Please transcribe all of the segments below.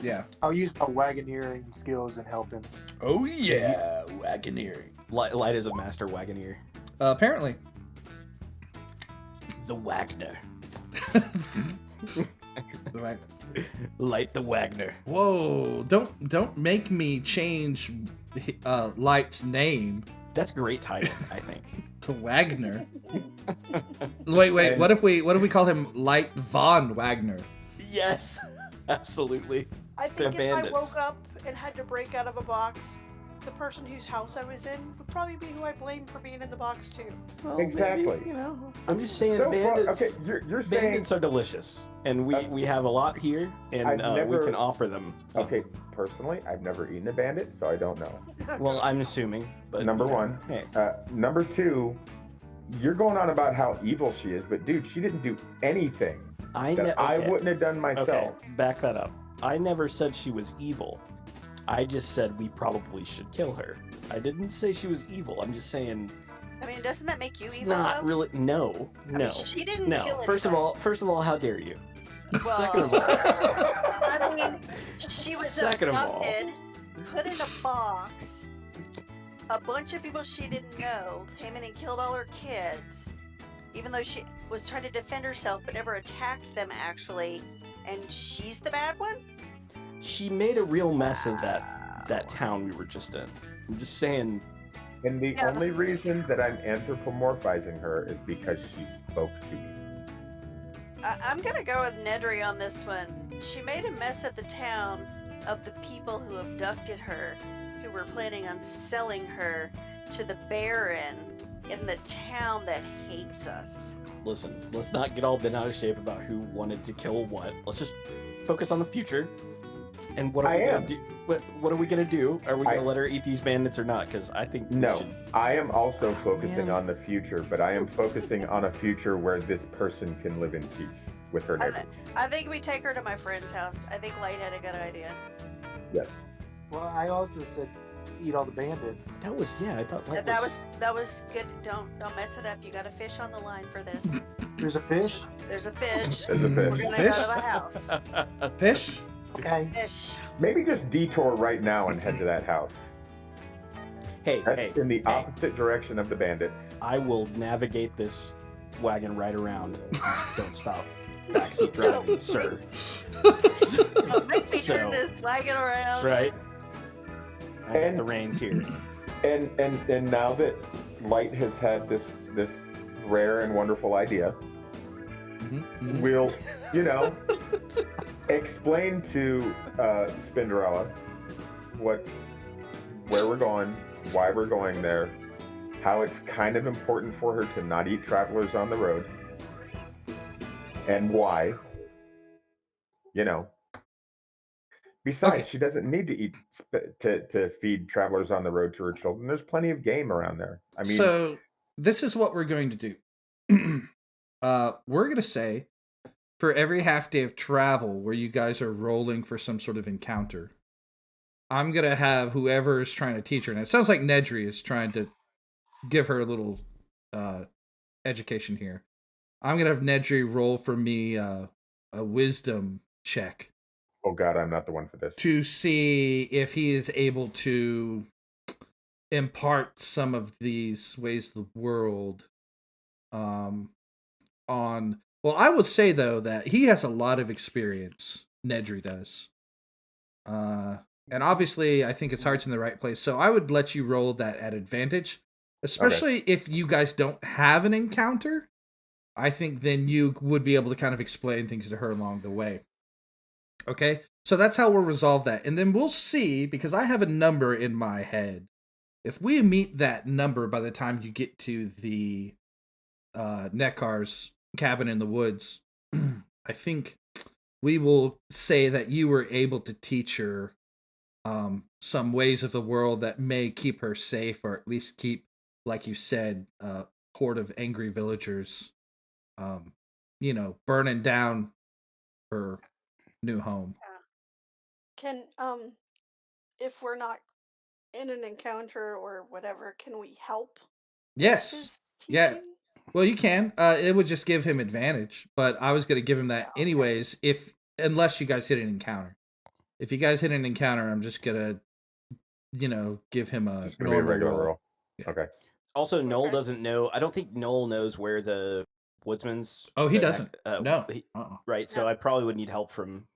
Yeah. I'll use my wagoneering skills and help him. Oh yeah, wagoneering. Light is a master wagoneer. Apparently. The Wagner. Right. Light the Wagner. Whoa! Don't make me change Light's name That's great title, I think. to Wagner. Wait. What if we call him Light von Wagner? Yes, absolutely. I think They're if I bandits. woke up and had to break out of a box, the person whose house I was in would probably be who I blame for being in the box too. Well, Exactly. maybe, I'm just saying So far- bandits. okay, you're saying Bandits are delicious, and we have a lot here, and I've we never- can offer them. okay. Personally, I've never eaten a bandit, so I don't know. Well, I'm assuming. But Number one. Hey, Number two, you're going on about how evil she is, but dude, she didn't do anything I that I wouldn't have done myself. Okay, back that up. I never said she was evil. I just said we probably should kill her. I didn't say she was evil. I'm just saying I mean, doesn't that make you it's evil? not though? really. No, I mean, no, she didn't no. kill First of all, how dare you? Well, Second of all, I mean, she was Second of all. abducted, put in a box. A bunch of people she didn't know came in and killed all her kids, even though she was trying to defend herself but never attacked them actually. And she's the bad one? she made a real mess of that town we were just in. I'm just saying. And the Yeah. only reason that I'm anthropomorphizing her is because she spoke to me. I'm gonna go with Nedry on this one. She made a mess of the town, of the people who abducted her, who were planning on selling her to the Baron in the town that hates us. Listen, let's not get all bent out of shape about who wanted to kill what. Let's just focus on the future. And what are I we am. gonna do? What are we gonna do? Are we gonna I- let her eat these bandits or not? Because I think we No, should. I am also focusing Man. on the future, but I am focusing on a future where this person can live in peace with her I, neighbors. I think we take her to my friend's house. I think Light had a good idea. Well, I also said eat all the bandits. That was I thought like That was good. Don't mess it up. You got a fish on the line for this. There's a fish. There's a fish. There's a We're fish. gonna Fish? go to the house. Fish? Okay. Fish. Maybe just detour right now and head to that house. Hey, That's hey, in the hey. opposite direction of the bandits. I will navigate this wagon right around. Just don't stop. Backseat driving, sir. Don't make me So, turn this wagon around. That's right. I got And- the reins here. And now that Light has had this rare and wonderful idea, Mhm. we'll, explain to Spinderella where we're going, why we're going there, how it's kind of important for her to not eat travelers on the road, and why. Besides, Okay. she doesn't need to eat to feed travelers on the road to her children. There's plenty of game around there. I mean, So this is what we're going to do. We're gonna say for every half day of travel where you guys are rolling for some sort of encounter, I'm gonna have whoever is trying to teach her, and it sounds like Nedry is trying to give her a little education here. I'm gonna have Nedry roll for me a wisdom check oh god, I'm not the one for this. to see if he is able to impart some of these ways of the world on I would say though that he has a lot of experience. Nedry does. And obviously I think his heart's in the right place. So I would let you roll that at advantage. Especially if you guys don't have an encounter. I think then you would be able to kind of explain things to her along the way. Okay? So that's how we'll resolve that. And then we'll see, because I have a number in my head. If we meet that number by the time you get to the Nekar's cabin in the woods, I think we will say that you were able to teach her some ways of the world that may keep her safe, or at least keep, like you said, a horde of angry villagers, burning down her new home. Can if we're not in an encounter or whatever, can we help? Yes. his Yeah. teaching? Well, you can. It would just give him advantage, but I was going to give him that anyways, unless you guys hit an encounter. if you guys hit an encounter, I'm just gonna, give him a It's gonna be a normal regular roll. roll. Yeah. Okay. Also, Noel Okay. doesn't know. I don't think Noel knows where the woodsman's. Oh, he the- doesn't. No. Right. So No. I probably would need help from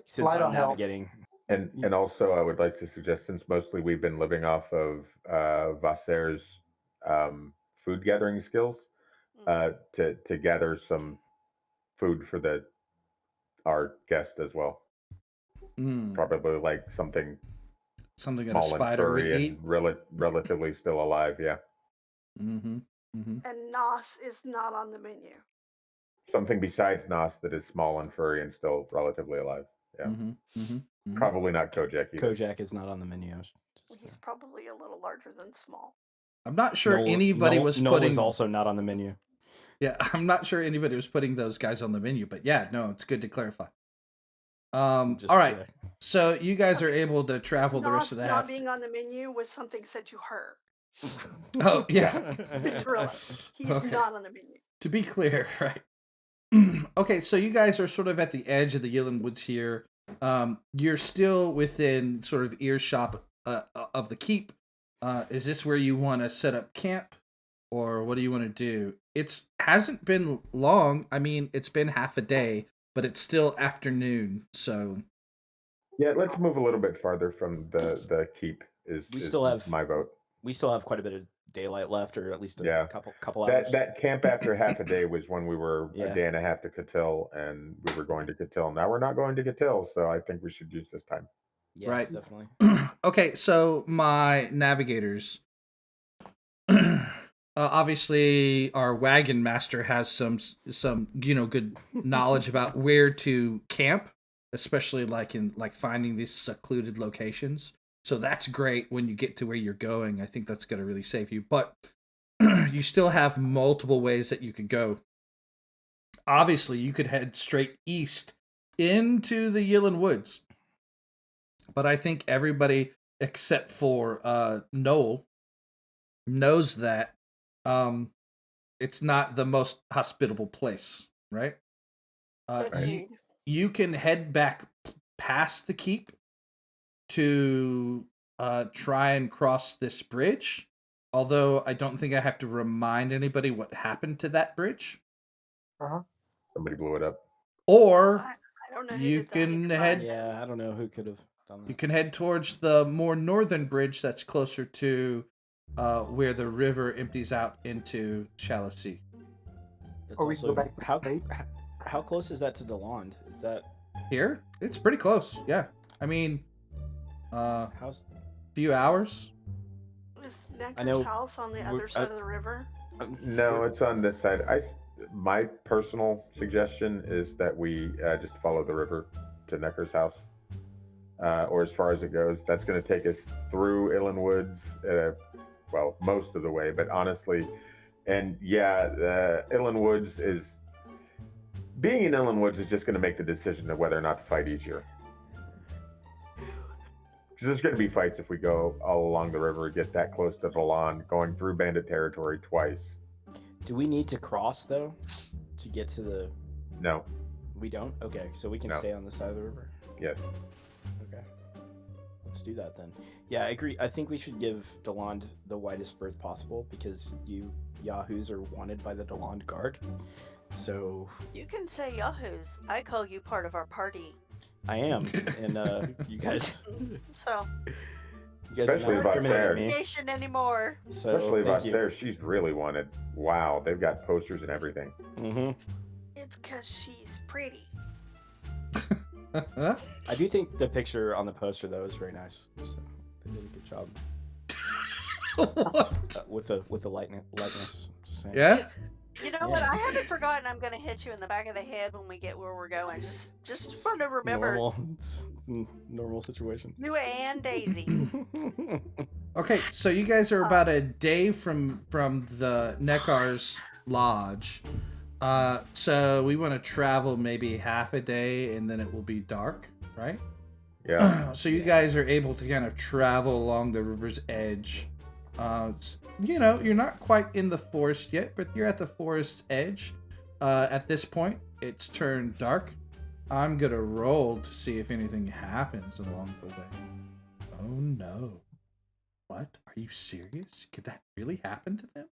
since Light I'm on help. navigating. And also, I would like to suggest, since mostly we've been living off of Vasser's food gathering skills, to gather some food for our guest as well. Mm, Probably like something something that a small and spider would furry eat. and relatively still alive. Yeah, Mm-hmm. Mm-hmm. And Nos is not on the menu. something besides Nos that is small and furry and still relatively alive. Yeah, Mm-hmm. Mm-hmm. probably not Kojak either. Kojak is not on the menu. He's probably a little larger than small. I'm not sure anybody was Noel putting. is also not on the menu. Yeah, I'm not sure anybody was putting those guys on the menu, but yeah, no, it's good to clarify. All right, so you guys are able to travel the rest Nos of the not half. being on the menu was something said to her. Oh yeah, Spinderella. He's Okay. not on the menu. To be clear, right? Okay, so you guys are sort of at the edge of the Yilin Woods here. You're still within sort of earshot of the keep. Is this where you want to set up camp, or what do you want to do? It hasn't been long. I mean, it's been half a day, but it's still afternoon. So Yeah, let's move a little bit farther from the keep. Is still have my vote. We still have quite a bit of daylight left, or at least a Yeah. couple hours. That camp after half a day was when we were Yeah. a day and a half to Catil, and we were going to Catil. Now we're not going to Catil, so I think we should use this time. Yeah, Right. definitely. Okay, so my navigators. Obviously, our wagon master has some good knowledge about where to camp, especially like finding these secluded locations. So that's great when you get to where you're going. I think that's going to really save you. But you still have multiple ways that you could go. Obviously, you could head straight east into the Yilin Woods. But I think everybody except for Noel knows that it's not the most hospitable place, right? Agreed. You can head back past the keep to try and cross this bridge. Although I don't think I have to remind anybody what happened to that bridge. Somebody blew it up. Or I don't know who you did that. can head. Yeah, I don't know who could have done that. You can head towards the more northern bridge that's closer to where the river empties out into shallow sea. That's Or we can go also- back to how Crate. how close is that to Delond? Is that Here? It's pretty close, yeah. I mean, how's few hours. Is I know Necker's house on the we're- other side of the river? No, it's on this side. My personal suggestion is that we just follow the river to Necker's house, or as far as it goes. That's going to take us through Yilin Woods, well, most of the way. But honestly, and yeah, Yilin Woods is being in Yilin Woods is just going to make the decision of whether or not to fight easier. Because there's going to be fights if we go all along the river, get that close to Valon, going through bandit territory twice. do we need to cross though to get to the No. we don't? Okay, so we can No. stay on the side of the river. Yes. Okay. Let's do that then. Yeah, I agree. I think we should give Delond the widest berth possible because you yahoos are wanted by the Delond Guard. So You can say yahoos. I call you part of our party. I am, and you guys, So, you guys Especially are if not I incriminating say- me. nation anymore. So Especially thank you. Vasser, she's really wanted. Wow, they've got posters and everything. Mhm. It's because she's pretty. I do think the picture on the poster though is very nice. So they did a good job What? with the likeness. Just saying. Yeah? You know what? Yeah. I haven't forgotten. I'm gonna hit you in the back of the head when we get where we're going. Just want to remember Normal situation. you and Daisy. Okay, so you guys are about a day from the Neckar's lodge. So we want to travel maybe half a day and then it will be dark, right? Yeah. So you guys are able to kind of travel along the river's edge. You're not quite in the forest yet, but you're at the forest edge. At this point, it's turned dark. I'm gonna roll to see if anything happens along the way. Oh no. What? Are you serious? Could that really happen to them?